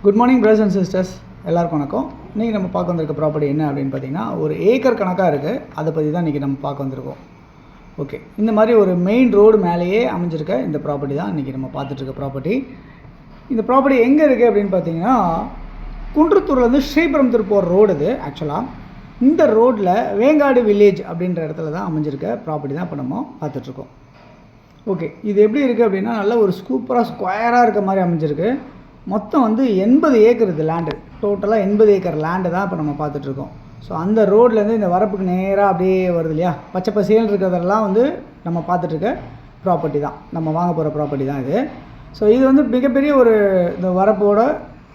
Good morning brothers and sisters, எல்லாருக்கும் வணக்கம். இன்றைக்கி நம்ம பார்க்க வந்திருக்க ப்ராப்பர்ட்டி என்ன அப்படின்னு பார்த்தீங்கன்னா, ஒரு ஏக்கர் கணக்காக இருக்குது. அதை பற்றி தான் இன்றைக்கி நம்ம பார்க்க வந்திருக்கோம். ஓகே, இந்த மாதிரி ஒரு மெயின் ரோடு மேலேயே அமைஞ்சிருக்க இந்த ப்ராப்பர்ட்டி தான் இன்றைக்கி நம்ம பார்த்துட்ருக்க ப்ராப்பர்ட்டி. இந்த ப்ராப்பர்ட்டி எங்கே இருக்குது அப்படின்னு பார்த்தீங்கன்னா, குன்றத்தூர்லேருந்து ஸ்ரீபெரும்புத்தூர் போகிற ரோடு இது. ஆக்சுவலாக இந்த ரோட்டில் வேங்காடு வில்லேஜ் அப்படின்ற இடத்துல தான் அமைஞ்சிருக்க ப்ராப்பர்ட்டி தான் இப்போ நம்ம பார்த்துட்ருக்கோம். ஓகே, இது எப்படி இருக்குது அப்படின்னா, நல்ல ஒரு ஸ்கொயராக இருக்க மாதிரி அமைஞ்சிருக்கு. மொத்தம் 80 ஏக்கர் இது லேண்டு. டோட்டலாக 80 ஏக்கர் லேண்டு தான் இப்போ நம்ம பார்த்துட்ருக்கோம். ஸோ அந்த ரோட்லேருந்து இந்த வரப்புக்கு நேராக அப்படியே வருது இல்லையா, பச்சை பசேல்னு இருக்கிறதெல்லாம் நம்ம பார்த்துட்ருக்க ப்ராப்பர்ட்டி தான், நம்ம வாங்க போகிற ப்ராப்பர்ட்டி தான் இது. ஸோ இது மிகப்பெரிய ஒரு இந்த வரப்போட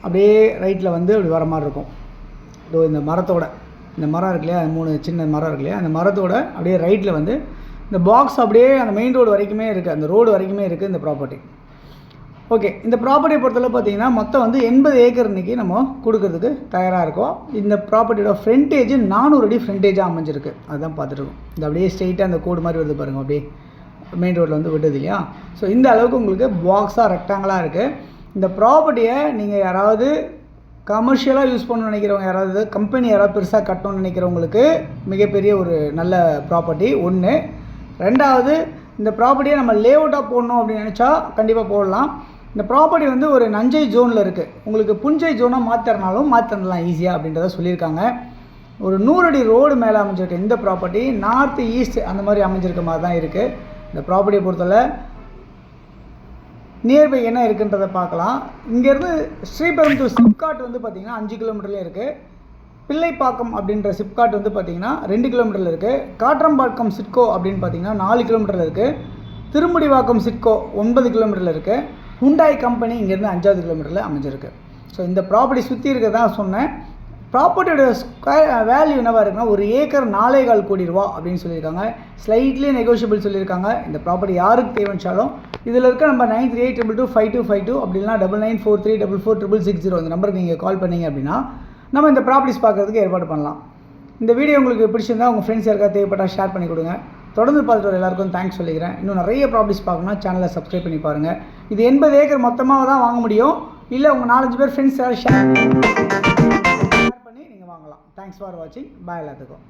அப்படியே ரைட்டில் அப்படி வர மாதிரி இருக்கும். இதோ இந்த மரத்தோட, இந்த மரம் இருக்கு இல்லையா, 3 சின்ன மரம் இருக்கு இல்லையா, அந்த மரத்தோட அப்படியே ரைட்டில் இந்த பாக்ஸ் அப்படியே அந்த மெயின் ரோடு வரைக்குமே இருக்குது, அந்த ரோடு வரைக்குமே இருக்குது இந்த ப்ராப்பர்ட்டி. ஓகே, இந்த ப்ராப்பர்ட்டியை பொறுத்தளவு பார்த்தீங்கன்னா மொத்தம் 80 ஏக்கர் இன்றைக்கி நம்ம கொடுக்கறதுக்கு தயாராக இருக்கோம். இந்த ப்ராப்பர்ட்டியோட ஃப்ரண்டேஜ் 400 அடி ஃப்ரண்டேஜாக அமைஞ்சிருக்கு. அதுதான் பார்த்துருக்கோம். இந்த அப்படியே ஸ்ட்ரெயிட்டாக அந்த கோடு மாதிரி வருது பாருங்கள், அப்படியே மெயின் ரோட்டில் விடுது இல்லையா. ஸோ இந்த அளவுக்கு உங்களுக்கு பாக்ஸாக ரெக்டாங்கலாக இருக்குது. இந்த ப்ராப்பர்ட்டியை நீங்கள் யாராவது கமர்ஷியலாக யூஸ் பண்ணணும்னு நினைக்கிறவங்க, யாராவது கம்பெனி யாராவது பெருசாக கட்டணும்னு நினைக்கிறவங்களுக்கு மிகப்பெரிய ஒரு நல்ல ப்ராப்பர்ட்டி ஒன்று. ரெண்டாவது, இந்த ப்ராப்பர்ட்டியை நம்ம லே அவுட்டாக போடணும் அப்படின்னு நினச்சா கண்டிப்பாக போடலாம். இந்த ப்ராப்பர்ட்டி ஒரு நஞ்சை ஜோனில் இருக்குது. உங்களுக்கு புஞ்சை ஜோனாக மாற்றிடலாம் ஈஸியாக அப்படின்றத சொல்லியிருக்காங்க. ஒரு 100 அடி ரோடு மேலே அமைஞ்சிருக்கு இந்த ப்ராப்பர்ட்டி. நார்த் ஈஸ்ட் அந்த மாதிரி அமைஞ்சிருக்க மாதிரி தான் இருக்குது. இந்த ப்ராப்பர்ட்டியை பொறுத்தவரை நியர்பை என்ன இருக்குன்றதை பார்க்கலாம். இங்கேருந்து ஸ்ரீபெரும்புத்தூர் சிப்காட் பார்த்திங்கன்னா 5 கிலோமீட்டர்லேயே இருக்குது. பிள்ளைப்பாக்கம் அப்படின்ற சிப்காட் பார்த்திங்கன்னா 2 கிலோமீட்டரில் இருக்குது. காட்ரம்பாக்கம் சிட்கோ அப்படின்னு பார்த்திங்கன்னா 4 கிலோமீட்டரில் இருக்குது. திருமுடிவாக்கம் சிட்கோ 9 கிலோமீட்டரில் இருக்குது. ஹுண்டாய் கம்பெனி இங்கேருந்து 5வது கிலோமீட்டரில் அமைஞ்சிருக்கு. ஸோ இந்த ப்ராப்பர்ட்டி சுற்றி இருக்கிறதான் சொன்னேன். ப்ராப்பர்ட்டியோட வேல்யூ என்னவாக இருக்குன்னா, ஒரு ஏக்கர் 4.25 கோடி ரூபா அப்படின்னு சொல்லியிருக்காங்க. ஸ்லைட்லி நெகோஷியபிள் சொல்லியிருக்காங்க. இந்த ப்ராப்பர்ட்டி யாருக்கு தேவைச்சாலும் இதில் இருக்க நம்ம 9382252252 அப்படின்னா 9943444660 இந்த நம்பருக்கு நீங்கள் கால் பண்ணிங்க அப்படின்னா நம்ம இந்த ப்ராப்பர்ட்டிஸ் பார்க்குறதுக்கு ஏற்பாடு பண்ணலாம். இந்த வீடியோ உங்களுக்கு பிடிச்சிருந்தா உங்கள் ஃப்ரெண்ட்ஸ் யாருக்காவது தேவைப்பட்டால் ஷேர் பண்ணி கொடுங்க. தொடர்ந்து பார்த்துட்டு வர எல்லாருக்கும் தேங்க்ஸ் சொல்லிக்கிறேன். இன்னும் நிறைய ப்ராப்பர்ட்டிஸ் பார்க்கணும்னா சேனலை சப்ஸ்கிரைப் பண்ணி பாருங்கள். இது 80 ஏக்கர் மொத்தமாக தான் வாங்க முடியும். இல்லை உங்கள் 4-5 பேர் ஃப்ரெண்ட்ஸ் யாராவது ஷேர் பண்ணி நீங்கள் வாங்கலாம். தேங்க்ஸ் ஃபார் வாட்சிங். பாய் எல்லாத்துக்கும்.